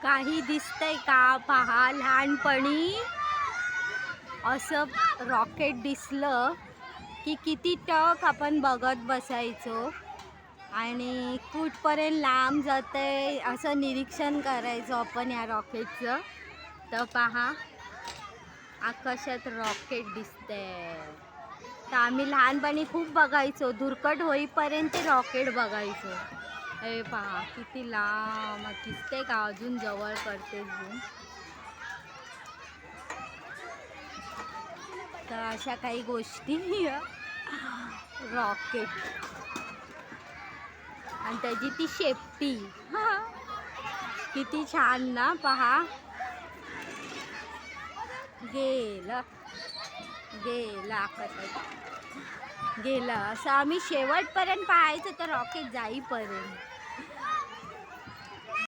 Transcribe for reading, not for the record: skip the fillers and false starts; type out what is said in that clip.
काही दिसतंय का पहा. लहानपणी असं रॉकेट दिसलं की किती टक आपण बघत बसायचो आणि कुठपर्यंत लांब जातंय असं निरीक्षण करायचो आपण या रॉकेटचं. तर पहा, आकाशात रॉकेट दिसतंय. तर आम्ही लहानपणी खूप बघायचो, धुरकट होईपर्यंत रॉकेट बघायचो. हे पहा किती लांब दिसते का, अजून जवळ करते झूम. तर अशा काही गोष्टी रॉकेट आणि त्याची ती शेपटी किती छान ना. पहा, गेलं गेलं आकाशात गेलं. असं आम्ही शेवटपर्यंत पाहायचं तर रॉकेट जाईपर्यंत.